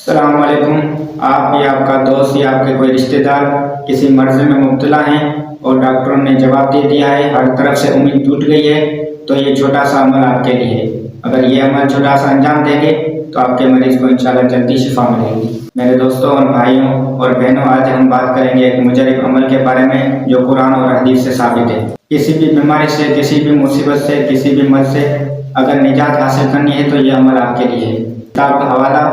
अस्सलाम वालेकुम। आप या आपका दोस्त या आपके कोई रिश्तेदार किसी मर्ज में मुब्तला हैं और डॉक्टरों ने जवाब दे दिया है, हर तरफ से उम्मीद टूट गई है, तो ये छोटा सा अमल आपके लिए है। अगर ये अमल छोटा सा अंजाम देंगे तो आपके मरीज को इंशाल्लाह जल्दी शिफा मिलेगी। मेरे दोस्तों और भाइयों और बहनों, आज हम बात करेंगे एक मुजरिब अमल के बारे में जो कुरान और हदीस से साबित है। किसी भी बीमारी से, किसी भी मुसीबत से, किसी भी मर्ज से अगर निजात हासिल करनी है तो ये अमल आपके लिए है। किताब का हवाला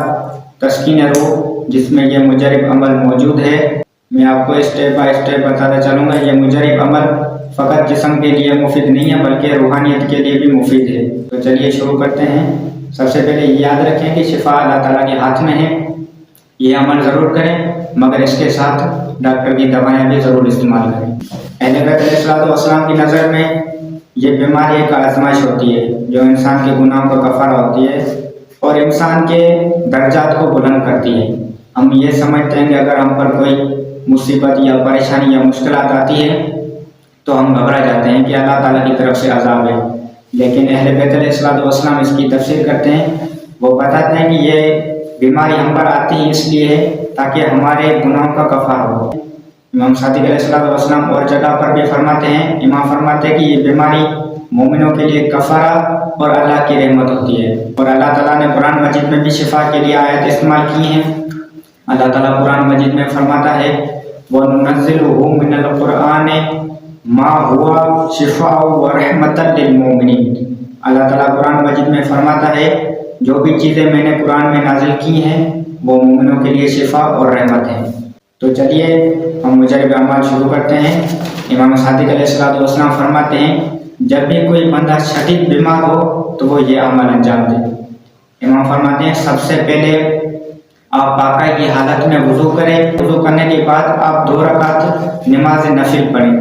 तस्कीन रूह, जिसमें यह मुजरिब अमल मौजूद है। मैं आपको स्टेप बाय स्टेप बताता चलूँगा। यह मुजरिब अमल फ़कत जिस्म के लिए मुफीद नहीं है बल्कि रूहानियत के लिए भी मुफीद है। तो चलिए शुरू करते हैं। सबसे पहले याद रखें कि शिफा अल्लाह ताला के हाथ में है। ये अमल ज़रूर करें, मगर इसके साथ डॉक्टर की दवाएं भी ज़रूर इस्तेमाल करें। अहले बैत अलैहिस्सलाम की नज़र में ये बीमारी एक आजमाइश होती है जो इंसान के गुनाहों का कफ़ारा होती है और इंसान के दर्जात को बुलंद करती है। हम ये समझते हैं कि अगर हम पर कोई मुसीबत या परेशानी या मुश्किलात आती है तो हम घबरा जाते हैं कि अल्लाह ताला की तरफ से अज़ाब है। लेकिन अहले बैत अलैहिस्सलाम इसकी तफसीर करते हैं। वो बताते हैं कि ये बीमारी हम पर आती है इसलिए है ताकि हमारे गुनाहों का कफ़ारा हो। इमाम सादिक अलैहिस्सलाम और जगह पर भी फरमाते हैं, इमाम फरमाते हैं कि ये बीमारी मोमिनों के लिए कफ़ारा और अल्लाह की रहमत होती है। और अल्लाह ताला ने कुरान मजीद में भी शिफा के लिए आयत इस्तेमाल की हैं। अल्लाह ताला कुरान मजीद में फरमाता है, वनुनज़्ज़िलु मिनल कुरआनि मा हुवा शिफ़ाउ व रहमतल लिल मोमिनीन। अल्लाह ताला कुरान मजीद में फरमाता है, जो भी चीज़ें मैंने कुरान में नाजिल की हैं वो मोमिनों के लिए शिफा और रहमत है। तो चलिए हम मुजरिब अमाल शुरू करते हैं। इमाम सादिक अलैहिस्सलाम फरमाते हैं, जब भी कोई बंदा शदीद बीमार हो तो वो ये अमल अंजाम दे। इमाम फरमाते हैं, सबसे पहले आप पाका की हालत में वुज़ू करें। वुज़ू करने के बाद आप 2 रकात नमाज नफिल पढ़ें।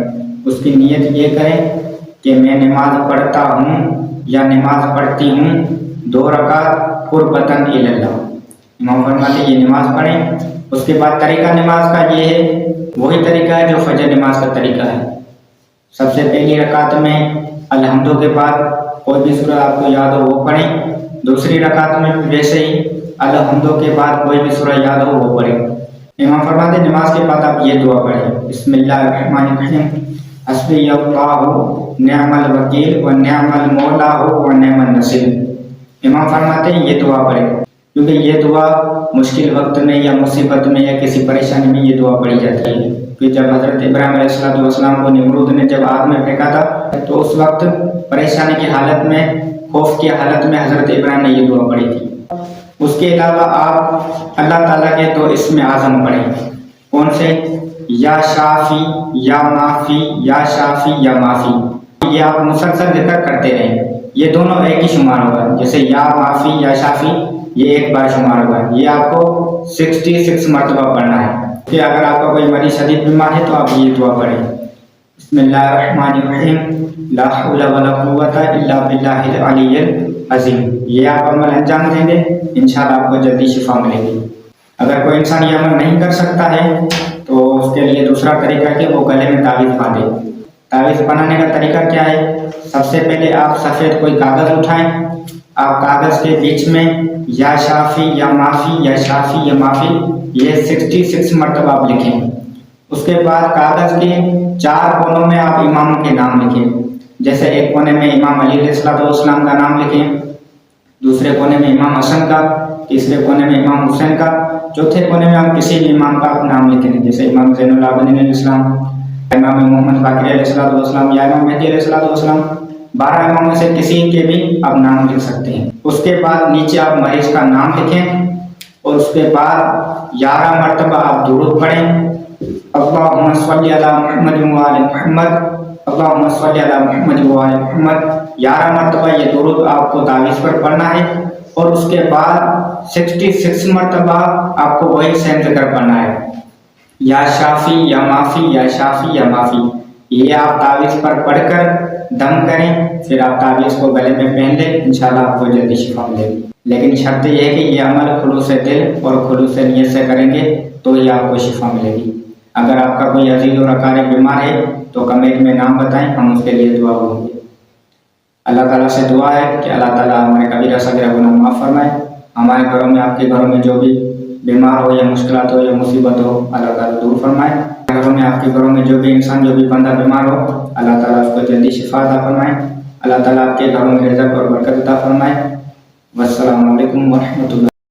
उसकी नीयत ये करें कि मैं नमाज पढ़ता हूँ या नमाज पढ़ती हूँ 2 रकात कुर्बतन इल्लल्लाह। इमाम फरमाते हैं ये नमाज पढ़ें। उसके बाद तरीका नमाज का ये है, वही तरीका है जो फजर नमाज का तरीका है। सबसे पहली रकात में अलहम्दु के बाद कोई भी सूरत आपको याद हो वो पढ़ें। दूसरी रकात में वैसे ही अलहम्दु के बाद कोई भी सूरत याद हो वो पढ़ें। इमाम फरमाते हैं नमाज के बाद आप ये दुआ पढ़ें, बिस्मिल्लाहिर्रहमानिर्रहीम, हस्बियल्लाहु निअमल वकील व निअमल मौलाहु व निअमन नसीर। इमाम फरमाते हैं ये दुआ पढ़ें, क्योंकि ये दुआ मुश्किल वक्त में या मुसीबत में या किसी परेशानी में ये दुआ पढ़ी जाती है। कि जब हज़रत इब्राहीम अलैहिस्सलाम को निमरूद ने जब आग में फेंका था तो उस वक्त परेशानी की हालत में, खौफ की हालत में हज़रत इब्राहीम ने ये दुआ पढ़ी थी। उसके अलावा आप अल्लाह ताला के 2 इस्म आज़म पढ़ें। कौन से? या शाफ़ी या माफ़ी, या शाफ़ी या माफ़ी। ये आप मुसलसल जिक्र करते रहें। ये दोनों एक ही शुमार होगा। जैसे या माफ़ी या शाफ़ी ये एक बार शुमार होगा। ये आपको 66 मरतबा पढ़ना है। कि अगर आपका कोई मरीज शदीद बीमार है तो आप ये दुआ पढ़ें, बिस्मिल्लाहिर्रहमानिर्रहीम, ला हौला वला कुव्वता इल्ला बिल्लाहिल अलिय्यिल अज़ीम। ये आप अमल अंजाम देंगे, इंशाल्लाह आपको जल्दी शिफा मिलेगी। अगर कोई इंसान ये अमल नहीं कर सकता है तो उसके लिए दूसरा तरीका है कि वो गले में तावीज़ बांधे। तावीज़ बनाने का तरीका क्या है? सबसे पहले आप सफ़ेद कोई कागज़ उठाएं। आप कागज़ के बीच में या शाफ़ी या माफ़ी, या शाफ़ी या माफ़ी ये 66 मरतबा आप लिखें। उसके बाद कागज़ के 4 कोनों में आप इमामों के नाम लिखें। जैसे एक कोने में इमाम अली अलैहिस्सलाम का नाम लिखें, दूसरे कोने में इमाम हसन का, तीसरे कोने में इमाम हुसैन का, चौथे कोने में आप किसी भी इमाम का नाम लिखें। जैसे इमाम ज़ैनुल आबिदीन अलैहिस्सलाम, इमाम मोहम्मद बाक़िर अलैहिस्सलाम या इमाम मेहदी अलैहिस्सलाम। 12 इमामों से किसी के भी आप नाम लिख सकते हैं। उसके बाद नीचे आप मरीज का नाम लिखें और उसके बाद 11 मरतबा आप दुरूद पढ़ें। अल्लाहुम्मा सल्ली अला मुहम्मद व आले मुहम्मद, अल्लाहुम्मा सल्ली अला मुहम्मद व आले मुहम्मद। 11 मरतबा ये दुरूद आपको तावीज़ पर पढ़ना है और उसके बाद 66 मरतबा आपको वही सेम ज़िक्र पढ़ना है, या शाफ़ी या माफ़ी, या शाफ़ी या माफ़ी। ये आप तावीज़ पर पढ़कर दम करें, फिर आप तावीज़ को गले में पहन लें, इंशाल्लाह आपको जल्दी शिफा मिलेगी। लेकिन शर्त यह है कि ये अमल खुलूस दिल और खुलूस नियत से करेंगे तो ही आपको शिफा मिलेगी। अगर आपका कोई अजीज और अकारिब बीमार है तो कमेंट में नाम बताएं, हम उसके लिए दुआ करेंगे। अल्लाह ताला से दुआ है कि अल्लाह ताला हमारे कबीरा सगीरा गुनाह माफ़ फरमाए। हमारे घरों में, आपके घरों में जो भी बीमार हो या मुश्किलात हो या मुसीबत हो, अल्लाह ताला दूर फरमाए। घरों में, आपके घरों में जो भी इंसान, जो भी बंदा बीमार हो, अल्लाह ताला उसको जल्दी शिफा अता फरमाए। अल्लाह ताला आपके घरों में रिज़्क़ और बरकत अता फरमाए। वस्सलामु अलैकुम व रहमतुल्लाह।